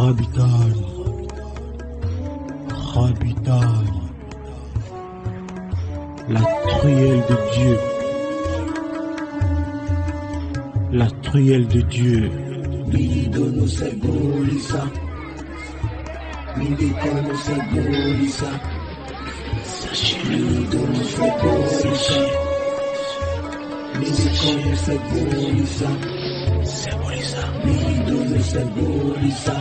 Habitan, Habitan, la truelle de Dieu, la truelle de Dieu. Midono Segolisa, Midikono Segolisa, Midono Segolisa, Midikono Segolisa, Midono Segolisa,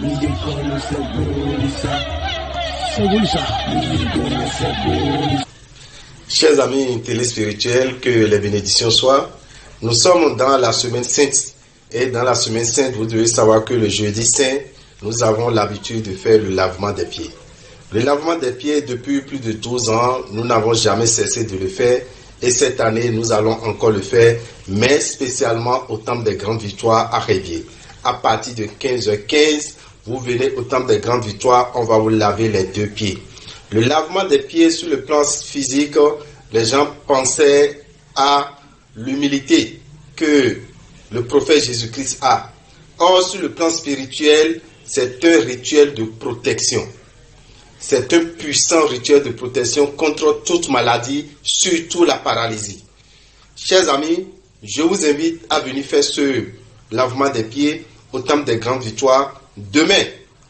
Midikono Segolisa, Midono Segolisa. Chers amis téléspirituels, que les bénédictions soient. Nous sommes dans la semaine sainte. Et dans la semaine sainte, vous devez savoir que le jeudi saint, nous avons l'habitude de faire le lavement des pieds. Le lavement des pieds, depuis plus de 12 ans, nous n'avons jamais cessé de le faire. Et cette année, nous allons encore le faire, mais spécialement au Temple des Grandes Victoires à Révier. À partir de 15h15, vous venez au Temple des Grandes Victoires, on va vous laver les deux pieds. Le lavement des pieds sur le plan physique, les gens pensaient à l'humilité que le prophète Jésus-Christ a. Or, sur le plan spirituel, c'est un rituel de protection. C'est un puissant rituel de protection contre toute maladie, surtout la paralysie. Chers amis, je vous invite à venir faire ce lavement des pieds au Temple des Grandes Victoires demain,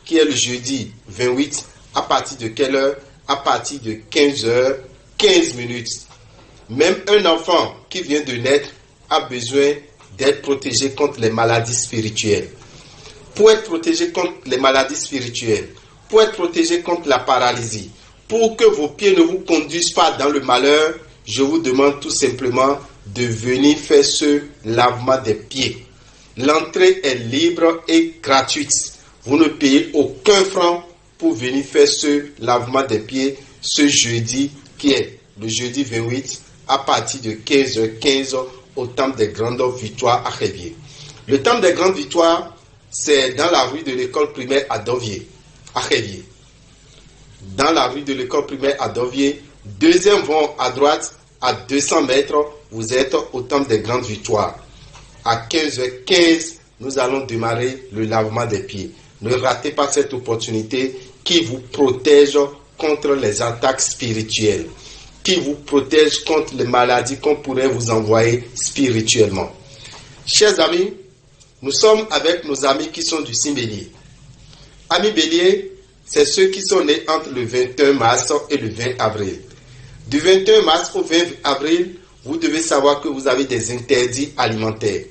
qui est le jeudi 28, à partir de quelle heure? À partir de 15h15. Même un enfant qui vient de naître a besoin d'être protégé contre les maladies spirituelles. Pour être protégé contre les maladies spirituelles, pour être protégé contre la paralysie, pour que vos pieds ne vous conduisent pas dans le malheur, je vous demande tout simplement de venir faire ce lavement des pieds. L'entrée est libre et gratuite. Vous ne payez aucun franc pour venir faire ce lavement des pieds ce jeudi qui est le jeudi 28 à partir de 15h15 au Temple des Grandes Victoires à Révier. Le Temple des Grandes Victoires, c'est dans la rue de l'école primaire à Dovier, à Révier. Dans la rue de l'école primaire à Dovier, deuxième vont à droite, à 200 mètres, vous êtes au Temple des Grandes Victoires. À 15h15, nous allons démarrer le lavement des pieds. Ne ratez pas cette opportunité qui vous protège contre les attaques spirituelles, qui vous protège contre les maladies qu'on pourrait vous envoyer spirituellement. Chers amis, nous sommes avec nos amis qui sont du signe Bélier. Amis Bélier, c'est ceux qui sont nés entre le 21 mars et le 20 avril. Du 21 mars au 20 avril, vous devez savoir que vous avez des interdits alimentaires.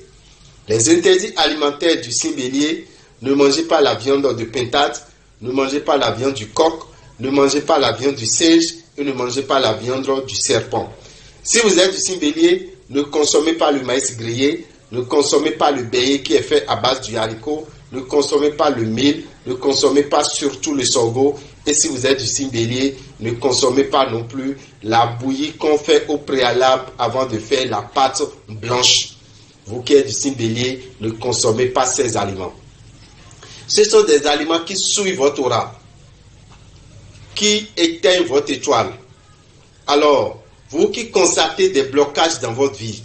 Les interdits alimentaires du signe Bélier: ne mangez pas la viande de pintade, ne mangez pas la viande du coq, ne mangez pas la viande du singe et ne mangez pas la viande du serpent. Si vous êtes du signe Bélier, ne consommez pas le maïs grillé, ne consommez pas le bélier qui est fait à base du haricot, ne consommez pas le mil, ne consommez pas surtout le sorgho. Et si vous êtes du signe Bélier, ne consommez pas non plus la bouillie qu'on fait au préalable avant de faire la pâte blanche. Vous qui êtes du signe Bélier, ne consommez pas ces aliments. Ce sont des aliments qui souillent votre aura, qui éteignent votre étoile. Alors, vous qui constatez des blocages dans votre vie,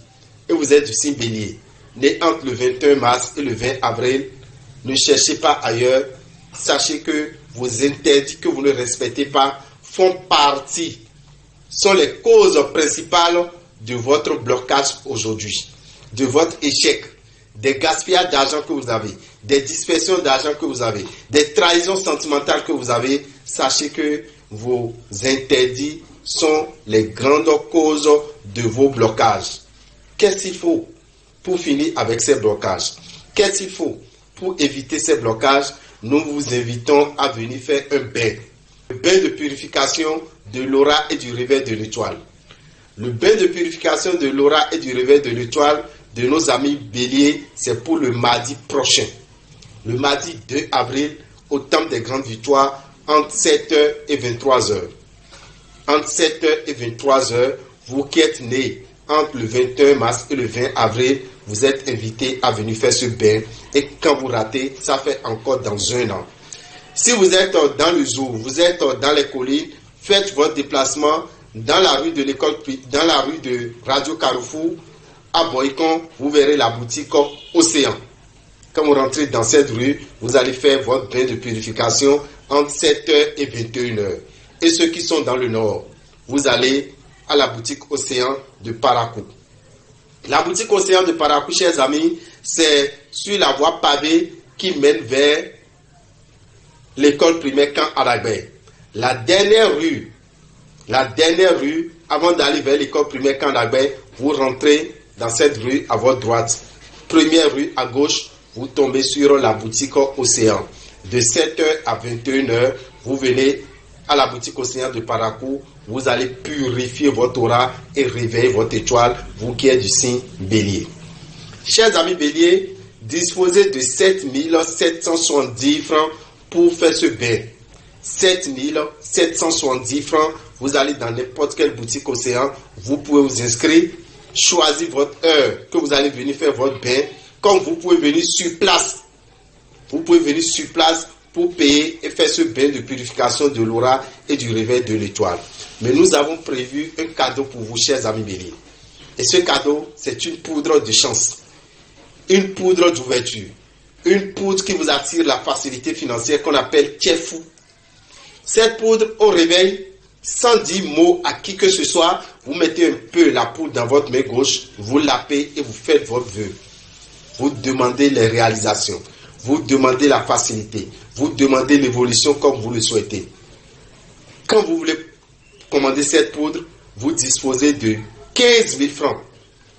et vous êtes du signe Bélier, né entre le 21 mars et le 20 avril, ne cherchez pas ailleurs. Sachez que vos interdits que vous ne respectez pas font partie, sont les causes principales de votre blocage aujourd'hui, de votre échec, des gaspillages d'argent que vous avez, des dispersions d'argent que vous avez, des trahisons sentimentales que vous avez. Sachez que vos interdits sont les grandes causes de vos blocages. Qu'est-ce qu'il faut pour finir avec ces blocages? Qu'est-ce qu'il faut pour éviter ces blocages? Nous vous invitons à venir faire un bain. Le bain de purification de l'aura et du réveil de l'étoile. Le bain de purification de l'aura et du réveil de l'étoile de nos amis Bélier, c'est pour le mardi prochain. Le mardi 2 avril, au Temple des Grandes Victoires, entre 7h et 23h. Entre 7h et 23h, vous qui êtes nés entre le 21 mars et le 20 avril, vous êtes invités à venir faire ce bain. Et quand vous ratez, ça fait encore dans un an. Si vous êtes dans le zoo, vous êtes dans les collines, faites votre déplacement dans la rue de l'école, dans la rue de Radio Carrefour, à Boycon, vous verrez la boutique Océan. Quand vous rentrez dans cette rue, vous allez faire votre bain de purification entre 7h et 21h. Et ceux qui sont dans le nord, vous allez à la boutique Océan de Parakou. La boutique Océan de Parakou, chers amis, c'est sur la voie pavée qui mène vers l'école primaire Camp Arabais. La dernière rue, avant d'aller vers l'école primaire Camp Arabais, vous rentrez dans cette rue à votre droite. Première rue à gauche, vous tombez sur la boutique Océan. De 7h à 21h, vous venez à la boutique Océan de Parakou. Vous allez purifier votre aura et réveiller votre étoile, vous qui êtes du signe Bélier. Chers amis Bélier, disposez de 7770 francs pour faire ce bain. 7770 francs, vous allez dans n'importe quelle boutique Océan, vous pouvez vous inscrire, choisir votre heure que vous allez venir faire votre bain. Comme vous pouvez venir sur place, pour payer et faire ce bain de purification de l'aura et du réveil de l'étoile. Mais nous avons prévu un cadeau pour vous, chers amis Bélier. Et ce cadeau, c'est une poudre de chance, une poudre d'ouverture, une poudre qui vous attire la facilité financière qu'on appelle Tiefou. Cette poudre au réveil, sans dire mot à qui que ce soit, vous mettez un peu la poudre dans votre main gauche, vous lapez et vous faites votre vœu. Vous demandez les réalisations, vous demandez la facilité, vous demandez l'évolution comme vous le souhaitez. Quand vous voulez commander cette poudre, vous disposez de 15 000 francs.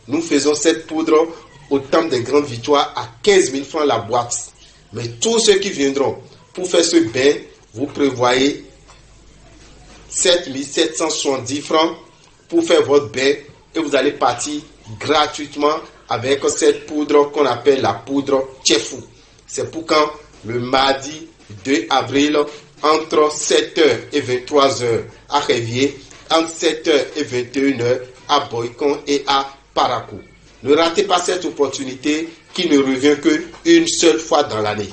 Nous faisons cette poudre au Temple des Grandes Victoires à 15 000 francs la boîte. Mais tous ceux qui viendront pour faire ce bain, vous prévoyez 7 770 francs pour faire votre bain et vous allez partir gratuitement avec cette poudre qu'on appelle la poudre Tiefou. C'est pour quand le mardi 2 avril entre 7h et 23h à Révier, entre 7h et 21h à Boycon et à Parakou. Ne ratez pas cette opportunité qui ne revient qu'une seule fois dans l'année.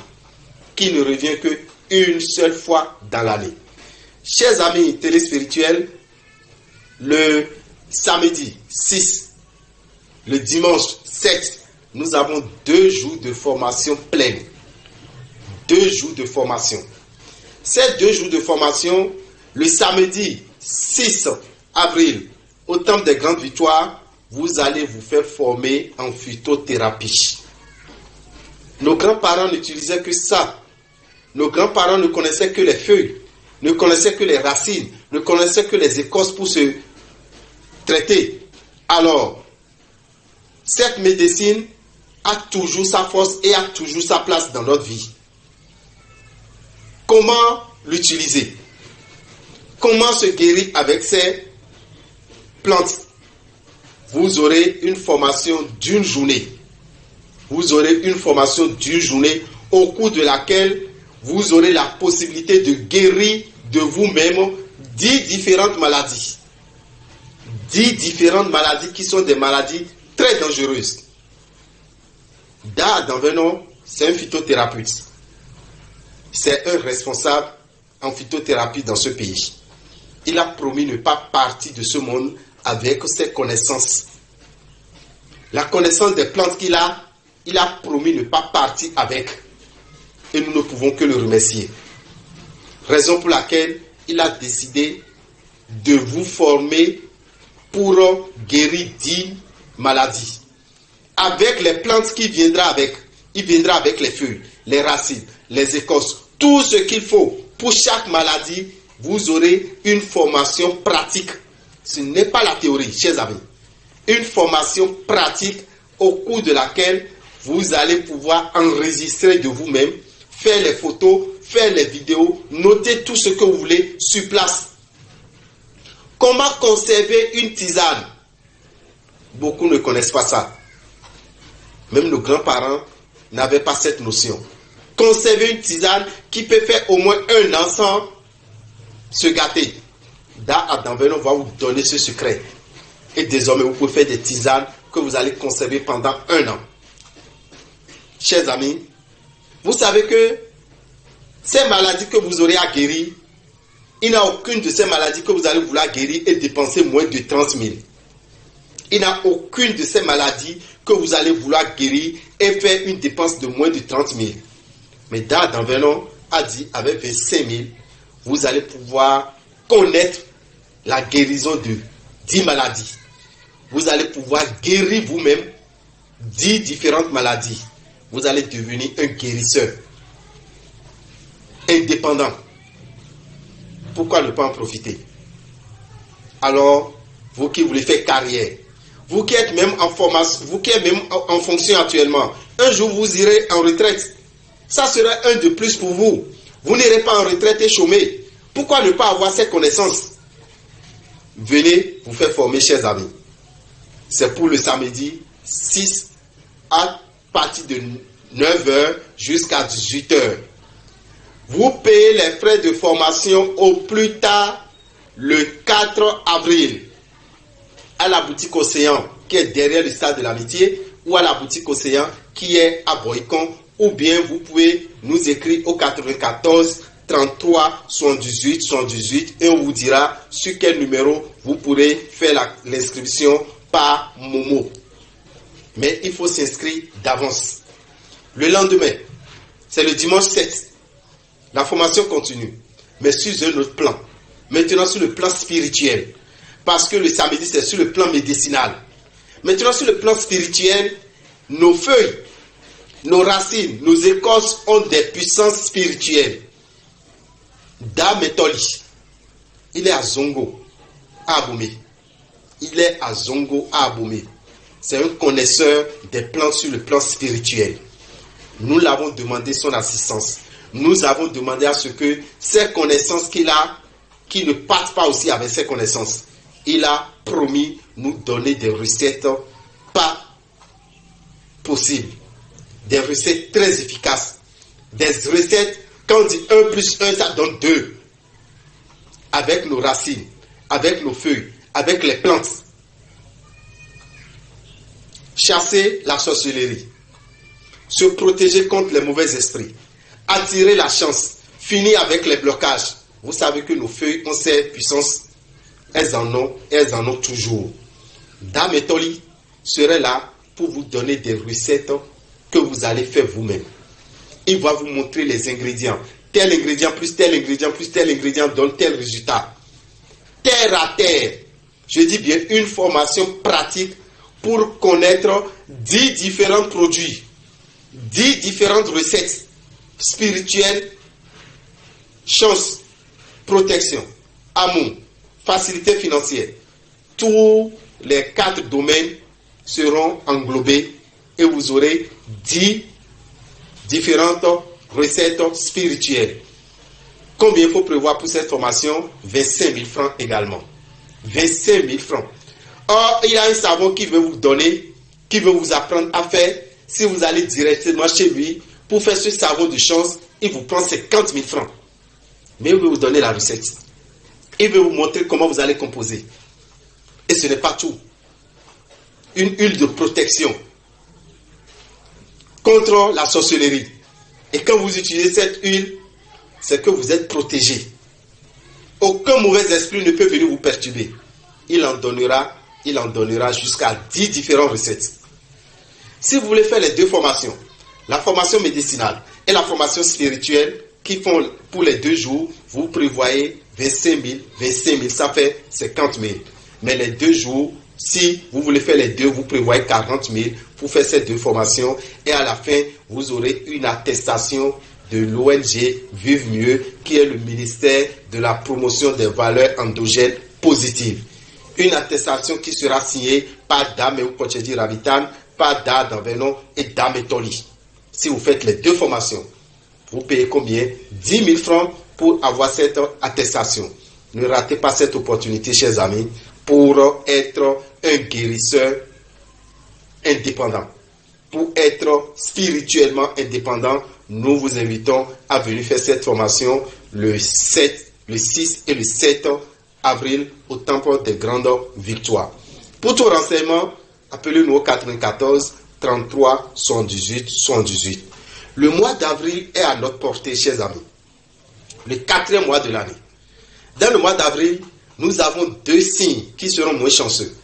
Chers amis téléspirituels, le samedi 6, le dimanche 7, nous avons 2 jours de formation pleine. 2 jours de formation. Ces 2 jours de formation, le samedi 6 avril, au Temple des Grandes Victoires, vous allez vous faire former en phytothérapie. Nos grands-parents n'utilisaient que ça. Nos grands-parents ne connaissaient que les feuilles, ne connaissaient que les racines, ne connaissaient que les écorces pour se traiter. Alors, cette médecine a toujours sa force et a toujours sa place dans notre vie. Comment l'utiliser? Comment se guérir avec ces plantes? Vous aurez une formation d'une journée. Au cours de laquelle vous aurez la possibilité de guérir de vous-même 10 différentes maladies. 10 différentes maladies qui sont des maladies très dangereuses. Da Danvenon, c'est un phytothérapeute. C'est un responsable en phytothérapie dans ce pays. Il a promis ne pas partir de ce monde avec ses connaissances. La connaissance des plantes qu'il a, il a promis ne pas partir avec. Et nous ne pouvons que le remercier. Raison pour laquelle il a décidé de vous former pour guérir 10 maladies. Avec les plantes qu'il viendra avec. Il viendra avec les feuilles, les racines, les écorces, tout ce qu'il faut. Pour chaque maladie, vous aurez une formation pratique. Ce n'est pas la théorie, chers amis. Une formation pratique au cours de laquelle vous allez pouvoir enregistrer de vous-même, faire les photos, faire les vidéos, noter tout ce que vous voulez sur place. Comment conserver une tisane? Beaucoup ne connaissent pas ça. Même nos grands-parents n'avaient pas cette notion. Conserver une tisane qui peut faire au moins 1 an sans se gâter. Da Danvenon va vous donner ce secret. Et désormais, vous pouvez faire des tisanes que vous allez conserver pendant 1 an. Chers amis, vous savez que ces maladies que vous aurez à guérir, il n'y a aucune de ces maladies que vous allez vouloir guérir et dépenser moins de 30 000. Il n'y a aucune de ces maladies que vous allez vouloir guérir et faire une dépense de moins de 30 000. Mais Dan Vernon a dit, avec 25 000, vous allez pouvoir connaître la guérison de 10 maladies. Vous allez pouvoir guérir vous-même 10 différentes maladies. Vous allez devenir un guérisseur indépendant. Pourquoi ne pas en profiter? Alors, vous qui voulez faire carrière, vous qui êtes même en formation, vous qui êtes même en fonction actuellement, un jour vous irez en retraite. Ça sera un de plus pour vous. Vous n'irez pas en retraite et chômer. Pourquoi ne pas avoir ces connaissances? Venez vous faire former, chers amis. C'est pour le samedi 6 à partir de 9h jusqu'à 18h. Vous payez les frais de formation au plus tard le 4 avril à la boutique Océan qui est derrière le stade de l'Amitié ou à la boutique Océan qui est à Boycon, ou bien vous pouvez nous écrire au 94 33 78 78 et on vous dira sur quel numéro vous pourrez faire l'inscription par Momo. Mais il faut s'inscrire d'avance. Le lendemain, c'est le dimanche 7. La formation continue, mais sur un autre plan. Maintenant sur le plan spirituel. Parce que le samedi, c'est sur le plan médicinal. Maintenant sur le plan spirituel, nos feuilles, nos racines, nos écorces ont des puissances spirituelles. Dametoli, il est à Zongo, à Abomey. Il est à Zongo, à Abomey. C'est un connaisseur des plantes sur le plan spirituel. Nous l'avons demandé son assistance. Nous avons demandé à ce que ces connaissances qu'il a, qu'il ne parte pas aussi avec ces connaissances. Il a promis nous donner des recettes pas possibles. Des recettes très efficaces. Des recettes, quand on dit 1 plus 1, ça donne 2. Avec nos racines, avec nos feuilles, avec les plantes. Chasser la sorcellerie. Se protéger contre les mauvais esprits. Attirer la chance. Finir avec les blocages. Vous savez que nos feuilles ont ces puissances. Elles en ont toujours. Dame Toli serait là pour vous donner des recettes que vous allez faire vous-même. Il va vous montrer les ingrédients. Tel ingrédient plus tel ingrédient plus tel ingrédient donne tel résultat. Terre à terre. Je dis bien une formation pratique pour connaître 10 différents produits, 10 différentes recettes spirituelles, chance, protection, amour, facilité financière. Tous les 4 domaines seront englobés et vous aurez 10 différentes recettes spirituelles. Combien il faut prévoir pour cette formation? 25 000 francs également. 25 000 francs. Or, il y a un savon qui veut vous donner, qui veut vous apprendre à faire. Si vous allez directement chez lui pour faire ce savon de chance, il vous prend 50 000 francs. Mais il veut vous donner la recette. Il veut vous montrer comment vous allez composer. Et ce n'est pas tout. Une huile de protection contre la sorcellerie. Et quand vous utilisez cette huile, c'est que vous êtes protégé. Aucun mauvais esprit ne peut venir vous perturber. Il en donnera jusqu'à 10 différentes recettes. Si vous voulez faire les deux formations, la formation médicinale et la formation spirituelle, qui font pour les 2 jours, vous prévoyez 25 000, ça fait 50 000. Mais les 2 jours, si vous voulez faire les deux, vous prévoyez 40 000 pour faire ces 2 formations. Et à la fin, vous aurez une attestation de l'ONG Vive Mieux, qui est le ministère de la promotion des valeurs endogènes positives. Une attestation qui sera signée par Dame Eukochedi Ravitan, par Dan Vernon et Dame Toli. Si vous faites les 2 formations, vous payez combien? 10 000 francs pour avoir cette attestation. Ne ratez pas cette opportunité, chers amis, pour être un guérisseur indépendant. Pour être spirituellement indépendant, nous vous invitons à venir faire cette formation le 6 et le 7 avril au Temple des Grandes Victoires. Pour tout renseignement, appelez-nous au 94 33 78 78. Le mois d'avril est à notre portée, chers amis. Le 4e mois de l'année. Dans le mois d'avril, nous avons 2 signes qui seront moins chanceux.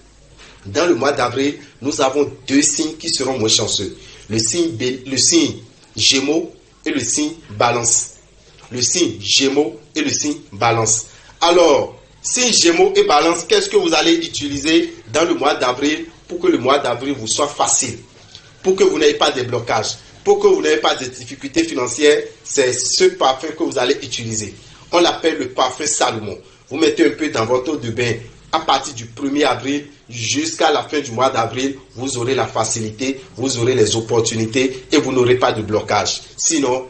Dans le mois d'avril, nous avons deux signes qui seront moins chanceux. Le signe Gémeaux et le signe Balance. Le signe Gémeaux et le signe Balance. Alors, signe Gémeaux et Balance, qu'est-ce que vous allez utiliser dans le mois d'avril pour que le mois d'avril vous soit facile, pour que vous n'ayez pas de blocages, pour que vous n'ayez pas de difficultés financières? C'est ce parfum que vous allez utiliser. On l'appelle le parfum Salomon. Vous mettez un peu dans votre eau de bain à partir du 1er avril jusqu'à la fin du mois d'avril. Vous aurez la facilité, vous aurez les opportunités et vous n'aurez pas de blocage. Sinon,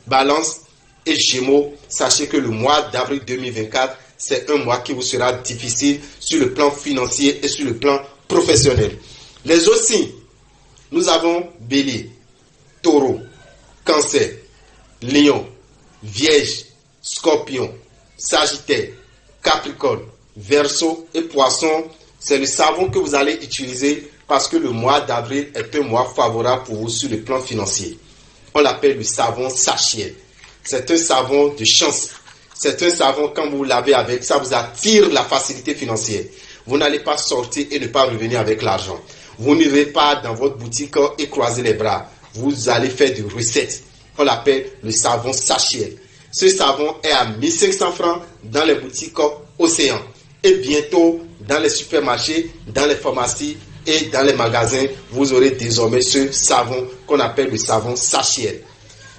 Balance et Gémeaux, sachez que le mois d'avril 2024, c'est un mois qui vous sera difficile sur le plan financier et sur le plan professionnel. Les autres signes, nous avons Bélier, Taureau, Cancer, Lion, Vierge, Scorpion, Sagittaire, Capricorne, Verseau et Poisson. C'est le savon que vous allez utiliser parce que le mois d'avril est un mois favorable pour vous sur le plan financier. On l'appelle le savon Sachiel. C'est un savon de chance. C'est un savon, quand vous lavez avec, ça vous attire la facilité financière. Vous n'allez pas sortir et ne pas revenir avec l'argent. Vous n'irez pas dans votre boutique et croiser les bras. Vous allez faire des recettes. On l'appelle le savon Sachiel. Ce savon est à 1500 francs dans les boutiques Océan. Et bientôt, dans les supermarchés, dans les pharmacies et dans les magasins, vous aurez désormais ce savon qu'on appelle le savon Sachiel.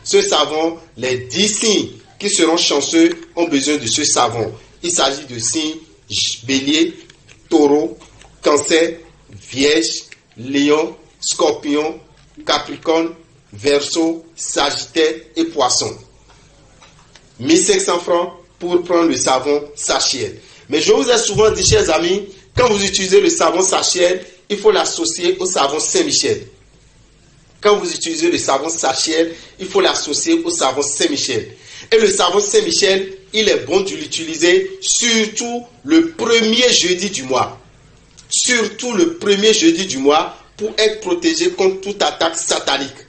Ce savon, les 10 signes qui seront chanceux ont besoin de ce savon. Il s'agit de signes Bélier, Taureau, Cancer, Vierge, Lion, Scorpion, Capricorne, Verseau, Sagittaire et Poisson. 1500 francs pour prendre le savon Sachiel. Mais je vous ai souvent dit, chers amis, quand vous utilisez le savon Sachiel, il faut l'associer au savon Saint-Michel. Quand vous utilisez le savon Sachiel, il faut l'associer au savon Saint-Michel. Et le savon Saint-Michel, il est bon de l'utiliser surtout le premier jeudi du mois. Surtout le premier jeudi du mois pour être protégé contre toute attaque satanique.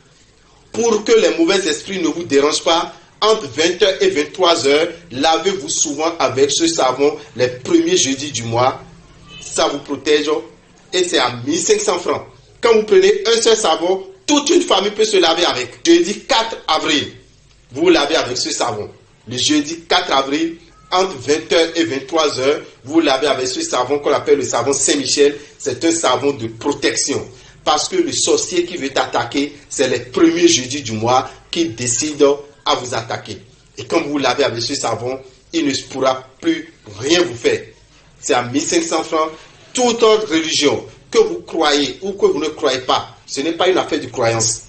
Pour que les mauvais esprits ne vous dérangent pas, entre 20h et 23h, lavez-vous souvent avec ce savon les premiers jeudis du mois. Ça vous protège et c'est à 1500 francs. Quand vous prenez un seul savon, toute une famille peut se laver avec. Jeudi 4 avril, vous vous lavez avec ce savon. Le jeudi 4 avril, entre 20h et 23h, vous vous lavez avec ce savon qu'on appelle le savon Saint-Michel. C'est un savon de protection. Parce que le sorcier qui veut t'attaquer, c'est les premiers jeudis du mois qui décide à vous attaquer. Et quand vous vous lavez avec ce savon, il ne pourra plus rien vous faire. C'est à 1500 francs. Toute autre religion, que vous croyez ou que vous ne croyez pas, ce n'est pas une affaire de croyance.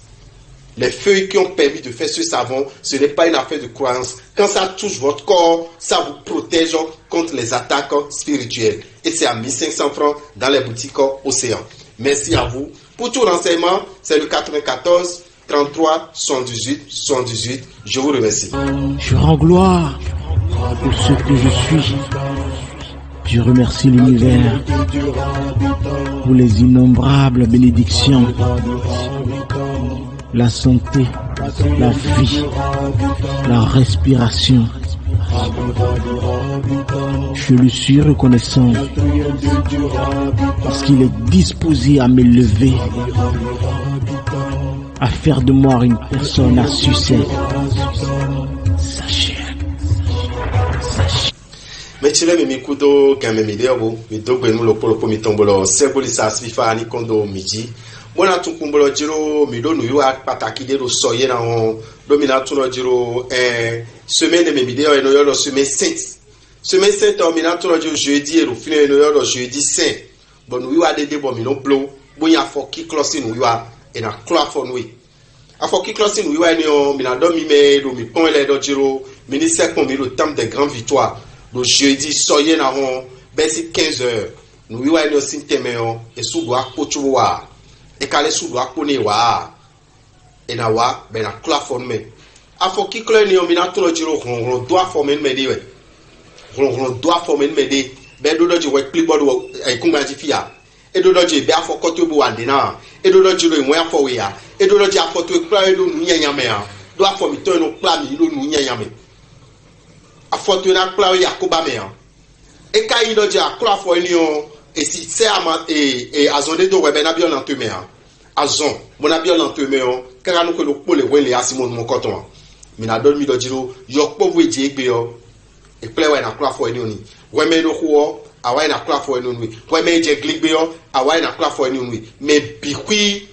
Les feuilles qui ont permis de faire ce savon, ce n'est pas une affaire de croyance. Quand ça touche votre corps, ça vous protège contre les attaques spirituelles. Et c'est à 1500 francs dans les boutiques Océan. Merci à vous. Pour tout renseignement, c'est le 94 33 78 78. Je vous remercie. Je rends gloire pour ce que je suis. Je remercie l'univers pour les innombrables bénédictions, la santé, la vie, la respiration. Je lui suis reconnaissant parce qu'il est disposé à m'élever, à faire de moi une personne à succès. Sachez. Mechile mi mikudo game mileo mi dogbe mu lopolopo mi tombolo seboli sa sifa ni kondo miji bona tukumbolo jiro mi do nu yuwa pataki de ro soye na on domina tuno jiro semaine de mileo eno yo semaine sainte o mi na tuno jiro jeudi e ro fine eno yo jeudi saint bon nu yuwa de bo mi no blo bonya fo ki close nu yuwa e na clock for nu afo ki close nu yuwa eno mi na do mi me do mi pon ele do jiro mi ni se kon mi le temps de grande victoire. Le jeudi, soyez na on, besi 15h. Nous y allons aussi teméon et sous doigt pochuwa. Et calé sous doigt ponewa. Et na wa ben na cla formé. Afo ki clé ni on mina tout le jiro on doit former me di we. On doit former me di. Ben do do we clipboard wo e kunga ji fia. E do do ji be afo koto bu ande na. E do do jiro e mo afo we ya. E do do ji afo to e kla e do nu nyanyame ya. Do afo mi to no kla mi do nu nyanyame. A fortuna kla yakuba me e ka yi doje akla fo ni o et si c'est et azonde do webe na bi on anteme a azon mo na bi on anteme on kara no ko lo pole we le asimo mo koton mi na do mi do jiro yo povu eje egbe yo e ple we na kura fo eni oni we me no ho awa na kura fo eni oni we me je gligbe yo awa na kura fo eni oni me bikwi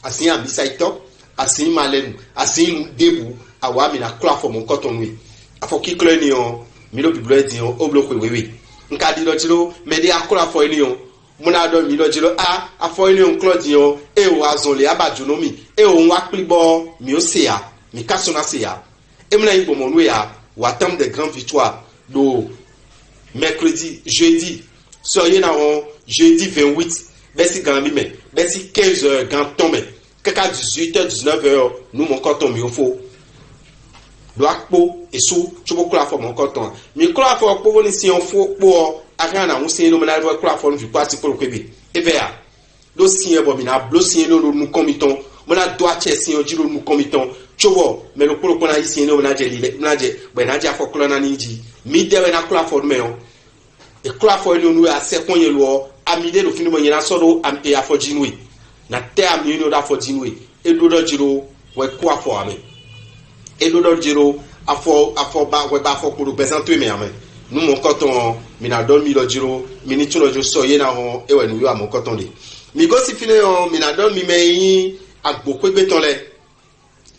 asin abisa ito asin malenu asin debu awa mi na kura fo mo koton wi afo ki kle ni on mi lo bible di on oblo ko wewe nka di do jiro me di akura fo eni on muna do mi lo jiro afo eni on klo di on e o azon le abajuno mi e o nwa plibo mi o se ya mi kasona se ya et mena yimbo mon ya watam de grandes victoires do mercredi jeudi soyez na on jeudi 28 besi gambi me besi 15h gan tombe kaka 18h 19h nous mon coton mi ofo do akpo esu chubo kula fo mon coton mi kula fo po ni si on fo po ara na un si no mena do kula fo vi kwati ko kwebe e vea do si e bo mi na blo si no nous comiton mona do ache si on jiro nous comiton chowo me lo kolo kona isi no na je lile na je be na je afokolo na niji mi dewe na kula for me o e kula for ni onu a se konye lo amide lo fini mo nyina soro am e afojinwe na te am ni no da afojinwe e do do jiro we ku afo ame e do do jiro afo ba we ba afo kuru bezanto me ame nu mo koton mi na do mi lo jiro mi ni tuno jo so ye na ho e we nu yo am koton de mi go si fini o mi na do mi me yin agbokwe beton le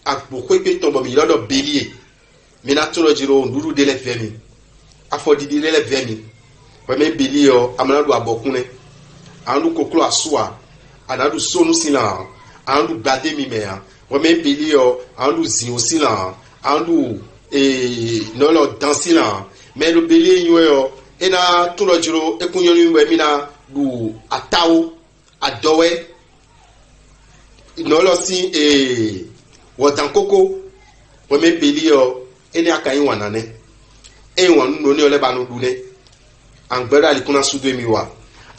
akbokwe pe tombo mi lodo bélier mi na tuno jiro nduru de le vemi afodidi le vemi we me bélier o amana do abokune andu koklo asua anadu sonu sila andu gbade mi me we me bélier o andu zin osila andu nolo dansila me do bélier ywe o ena tuno jiro ekunyoni we mi na du atawo adowe nolo si wotan koko we me beli o eni aka yin wanane e won no ni ole ba no dule angbera ali kuna sudo mi wa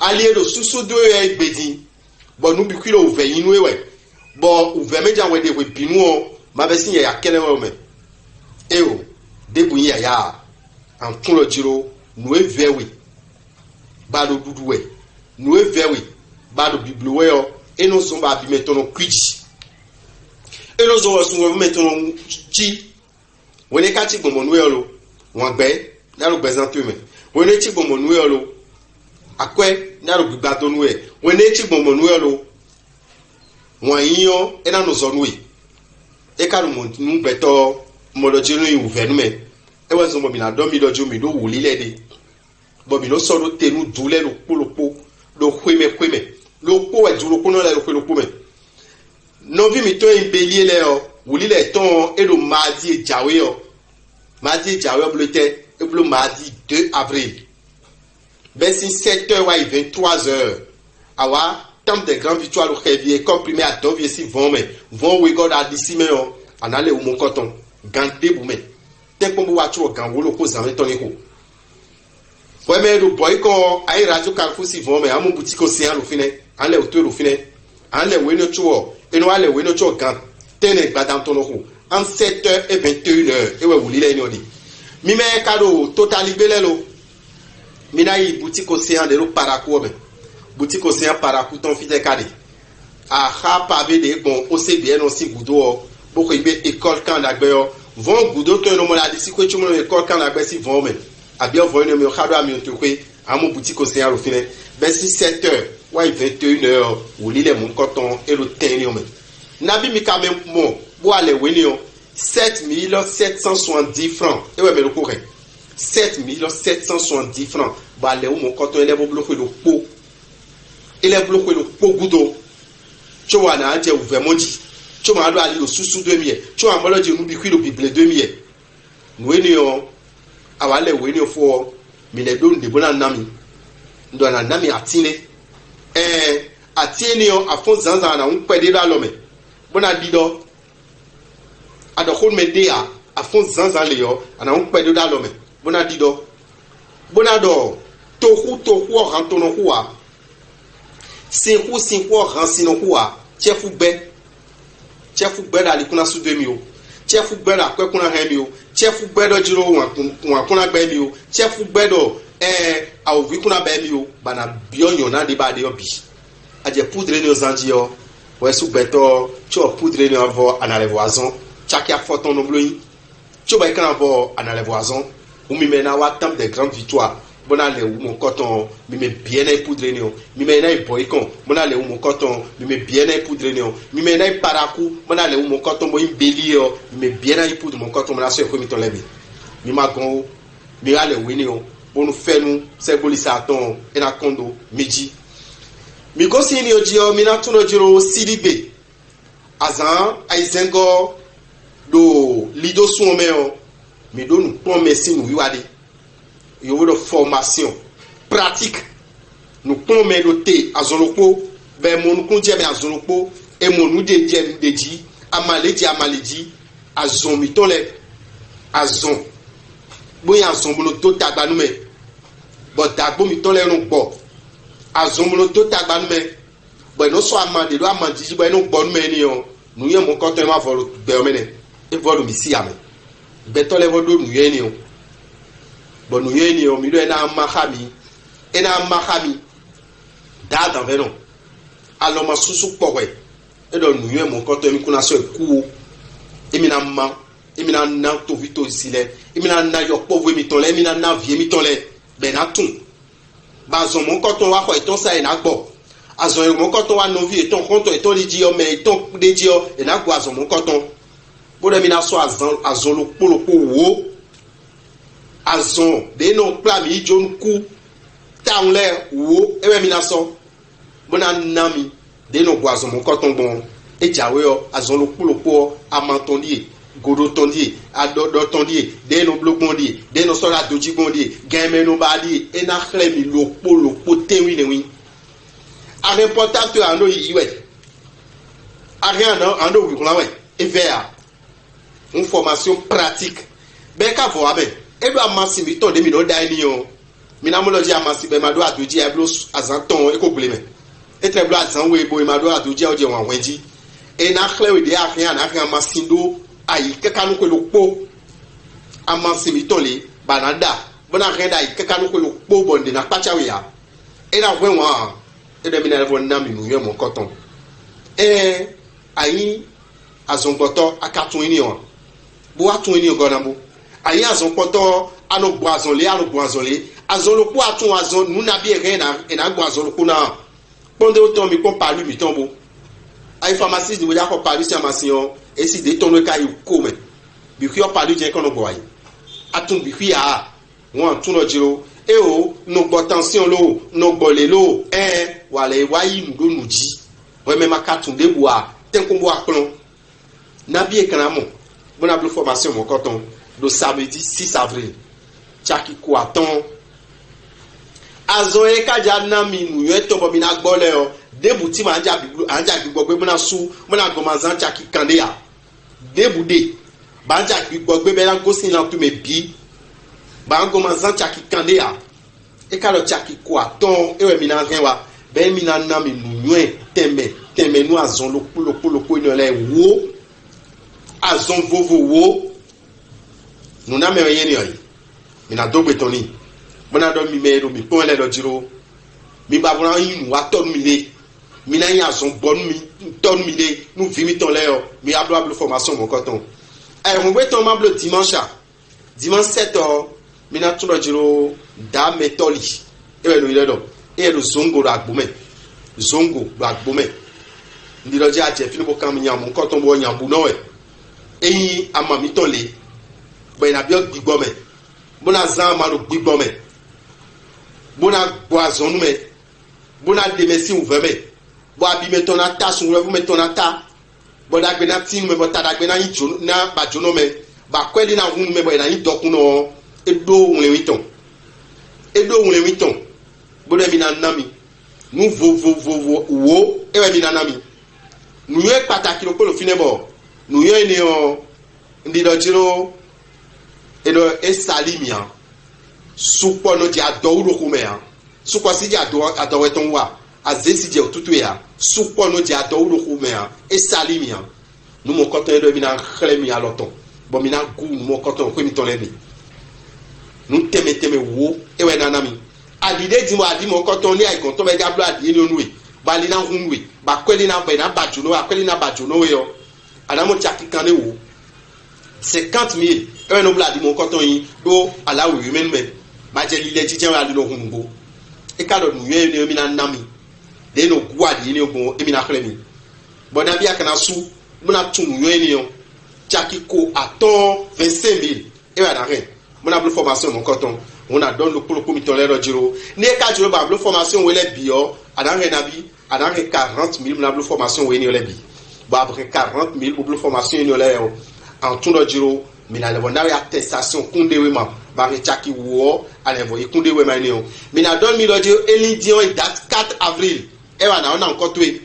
ali ero susudo e gbedi bo nu bi kwilo uve yinu ewe bo uve meja we de we binu o ma be sin ya kele we me e o debu yin ya an tun lo jiro nu e vewe ba do dudu we nu e vewe ba do biblu we o eno so ba bi metono kwiji eno zo sun we metono chi woni ka ti gbonmo nu e lo won gbe na lo bezanto me woni ti gbonmo nu e lo akwe na lo gbigba to nu e woni ti gbonmo nu e lo won yin ena no zo nu e ka lo mo nu beto mo lo jinu yin uve nu me e wa zo mo bi na do mi dojo mi do wuli le de bo mi lo so ro tenu dule lo polopo lo kweme lo po e duro ko no le lo po me no vi mi to en bélier le o wuli le ton e lo mardi e jawe o bleuté e blo mardi 2 avril ben si 7h wa 23h awa temps de grande victoire au Révier comprimé à Dovier si vont we god a d'ici mais on allait au mon coton gandé boumé ten pombo wa tu gan wolo ko zan ton ko ouais mais le boy ko ai radio Carrefour si vont mais à mon boutique aussi en fine en le autour au fine en le we no tu et no ale we no tu gan ten e gbadam ton ko en 7h et 21h et we wuli le ni mi me kado totally belelo mi na yi boutique océan de lo parakou be boutique océan parakou ton fide kade a ha pavé de bon OCBN aussi goudo boko ibe école kan dagbe yo von goudo to no mo la disi ko tu mo école kan dagbe si von me abia von no mi o kado ami o to kwe amo boutique océan lo fine ben si 7h wa 21h wuli le mon coton et le tenir me nabi mi quand même mo bo ale weni o 7770 francs et ouais mais le correct 7770 francs ba le mon coton ele bo bloqué le pot il est bloqué le pot goudo tu vois na je ouvert monji tu m'as do ali le susu 2000 tu m'as molo je nubi kwi le bible 2000 weni o awale weni o fo mi le do ndebo na nami ndo na nami atine atine o afon zanza na un pede da lo me bona dido ado khol me dia afon zanza le yo ana un pede da lo me bona dido bona do tohu o rantono huwa sin ko ransino huwa chefu be da likuna su 2000 chefu be da kwekuna hemi o chefu be do jiro wa kuna gbe mi o chefu be do au vu qu'on a bien bana bio yona de ba de obi aje poudre ni ozanji yo we su beto cho poudre ni avo anale voisin chaki a foton no bloyi cho ba kan avo anale voisin ou mi mena wa tam de grandes victoires bona le ou mon coton mi me bien ay poudre ni mi mena ay boycon bona le ou mon coton mi me bien ay poudre ni mi mena ay paraku bona le ou mon coton mo imbeli yo mi me bien ay poudre mon coton mona so ko mi ton lebi mi ma gon mi ale wini yo pour nous faire nous c'est bolisaton et na kondo midi mi go sini odio mi na tuno jiro CDB azan aizengo do lido suomeo mi do nous promesse nous wiwade yo de formation pratique nous promet doté azoloko be mon kunje be azoloko e mon nous de di amaledi azon mi tole azon boya azon bolo to tagba nu me but dagbo mi tole no gbo azon bolo to tagba nu me but no so amande do amandi ji bo no gbo nu me ni o nu ye mo ko to ma volo be o mene e volo mi si ame be tole vodo nu ye ni o but nu ye ni o mi do na mahami da dan veno alo ma susu powe e do nu ye mo ko to mi kuna so ku e mi na ma emina na to vito isile emina na yo povo mi ton le emina na vie mi ton le ben atun ba zon mon koton wa ko eton sa e na gbo azon mon koton wa no vie eton konton eton li di o me eton de di o e na gbo azon mon koton bo de mi na so azon lo polopo wo azon de no pla mi jon ku taun le wo e mi na so bo na nami de no gbo azon mon koton bon e jawe o azon lo polopo amantondi godo tondi adodo tondi de no blogondi de no sora doji gondi game no badi e na chlemi lopo tewi ne wi a important to ando yiwe a rien ando wi kula we e ver une formation pratique be ka vo abe e do amasi mi ton de mi no dai ni o mi na mo lo ji amasi be ma do adoji e blo azan ton e ko gbele me e tre blo azan we bo e ma do adoji o je wan wenji e na chle de a rien na rien masindo ayi kekanu ko lo po amansi mi tole banada bona renda ayi kekanu ko lo po bonde na pachawe ya e na wenwa e de mi na level na mi nu ye mon coton ayi azongoto akatun ini o bo atun ini o gonambo ayi azongoto ano bo azonle azon lo po atun azon nu na bi e na gbo azon lo ko na ponde o ton mi kon palu mi ton bo ayi pharmaciste wo ya ko palu si amasiyon et si de ton ka yu kome bi ki o palu je kono boy atun bi ki a won tun lo jiro e o no gbo tension lo no gbo le lo wale wayi nu do nu ji we me makatun de boa ten ko boa plon na bi e kana mo bona blu formation mo coton do samedi 6 avril chaki ko aton azon e ka ja na mi nu yo to bo mi na gbo le o debuti ma anja gbigbo gbe bona su bona go mazan chaki kande ya debude banja gbigbo gbe be la go sin la tu me bi ba go mazan chaki kande ya e ka lo chaki ko aton e we mi na ren wa be mi na mi nu yuen teme nu azon lo ni ole wo azon vovo wo nu na me yen ni oyi mi na do betoni bona do mi me do mi pon le do jiro mi ba bona yin wa ton mi le mi na yin azon bon mi ton mi le nu vi mi ton le o mi ablo formation mon coton mo we ton mablo dimanche 7 mi na tun do jiro da metoli e we no ile do e lo zongo do agbome ndi do je aje fini ko kan mi yan mon coton bo yan bu no we eyin ama mi ton le be na bi o gbigbo me bona zan ma do gbigbo me bona boison nous mais bona demesi ouvert mais bo abi meton ata sun revu meton ata bo da gbe na tin me bo ta da gbe na yin jo na ba jono me ba kweli na hun me bo na yin dokun no edo hun le witon bo de mi na nami nu vo wo e we mi na nami nu ye pataki lo ko lo fine bo nu ye ni o ndi do jiro edo esalimia supo no di adoro kume ya supo si di adoro ton wa azesi di otutu ya supo no di adoro kume ya esalimi ya nu mo koton edo mi na khlemi ya loton bo mi na gu nu mo koton ko mi ton lebi nous teme wo e we nanami adide di mo adimo koton ni aikon to be jablo adie ni onwe ba li na hunwe ba kweli na ba na bajuno akweli na bajuno yo adamo chaki kane wo 50,000 e no bla di mo koton yin do alawo wi men men ma je li le jijen wa li no hunbo e ka do nu ye ni mi na nami de no gwa di ni ogun e mi na khle mi bona bi akana su muna tun yo ni yo chaki ko aton 25,000 e wa na ren muna blu formation mon coton on a donné le pour mi tolero jiro ne ka jiro ba blu formation wele bio adan ren abi adan ren 40,000 muna blu formation we ni ole bi ba après 40,000 blu formation ni ole en tout do jiro mi na le bona attestation kunde we ma ba re chaki wo ale vo kunde we ma ni o mi na don mi do jiro elidion et date 4 avril e wa na on encore tué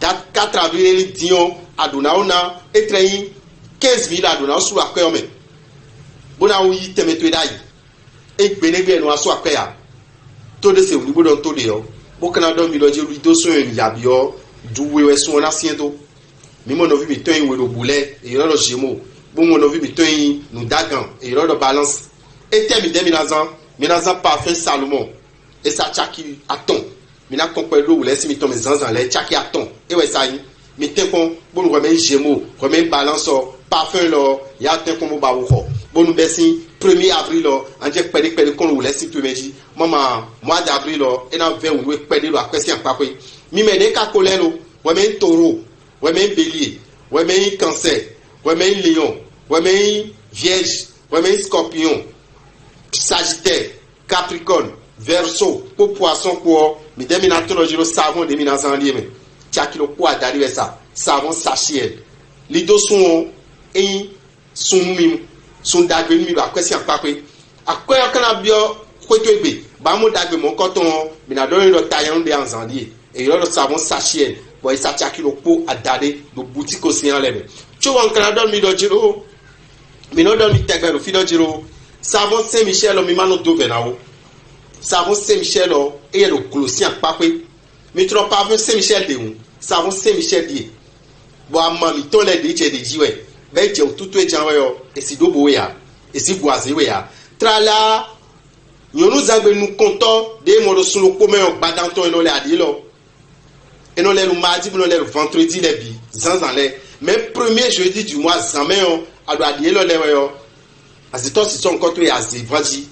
date 4 avril elidion aduna ona etreyin 15,000 aduna su akwe ome bona wi temeto dai e gbenegbe no aso akwe ya to de se wi bodon to de yo bo kana don mi do je ri do so en ya bio duwe we so na siento mi mo no vi mi to yin we do boulet e ro do jemo bo mo no vi mi to yin nu dagan e ro do balance e temi de mi na zan parfum Salomon e sa chaki aton mi na kon pẹ̀lú wo le si mi to mi zanzan le chaki aton e we sa yin mi te kon bo nu remen jemo remen balance parfum lo ya te kon mo ba wo ko bonu besi 1er avril lo anje pede kon wo le si to meji mama mois d'avril lo e na ve wo pede lo akwesi anpakwe mi me de ka kolelo we men taureau we men bélier we men cancer we men lion we men vierge we men scorpion sagittaire capricorne verseau pour poisson pour mi de mi na to lo jiro savon de mi na san lié me tiakilo ko adari we sa savon sachet lido sun e sun mi sun dagbe mi ba kwesi anpakwe akwe kana bio kweto egbe ba mo dagbe mo koton mi na do lo tayan de anzandie e lo savon sachet boy sa tiakilo ko adade do boutique océan lebe cho wan kana do mi do jiro mi no do mi tegbe fi do jiro savon Saint Michel mi mano do venawo savon Saint Michel e lo closi anpakwe mi tro parfum Saint Michel de un savon Saint Michel die bo amami to le de je de jiwe be je tutu e janwe yo e si do bo ya e si boaze we ya trala yonu zagbe nu konto de mo lo sun lo po me o gbadanto eno le adi lo eno le lu mardi no le vendredi le bi zanzan le même premier jeudi du mois zanmen yo ado adi lo le we yo asito si son konto ya zivaji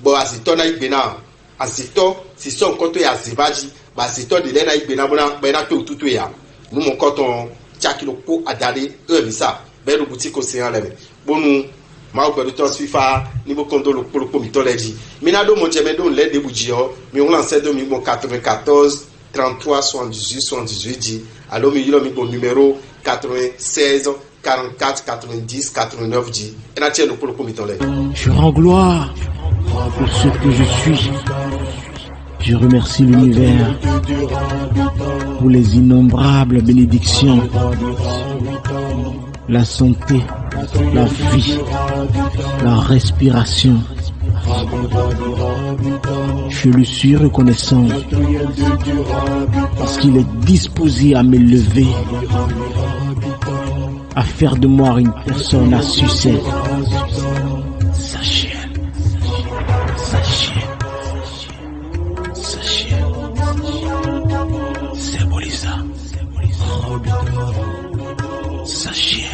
bo asito na igbena asito si son konto ya zivaji ba asito de le na igbena bona be na pe tutu ya nu mo konto chakilo ko adade evisa bẹ́ẹ̀ ló boutique océan lẹ́mẹ̀ bónú máa pẹ̀lú tó fífa níbo kóńdó ló polówó mi tó lẹ́jì minado mo jẹ́ mẹ́dọ́ lẹ́ débù jí ọ́ mi ń lancé domi mo 94 33 78 78 jí alo mi yílọ́ mi gbọ́ numéro 96 44 90 89 jí ẹ̀ náà tiẹ̀ ló polówó mi tó lẹ́. Je rends gloire pour ce que je suis. Je remercie l'univers pour les innombrables bénédictions, la santé, la vie, la respiration. Je lui suis reconnaissant parce qu'il est disposé à me lever, à faire de moi une personne à succès. Sachez. C'est Bolisa. Sachez.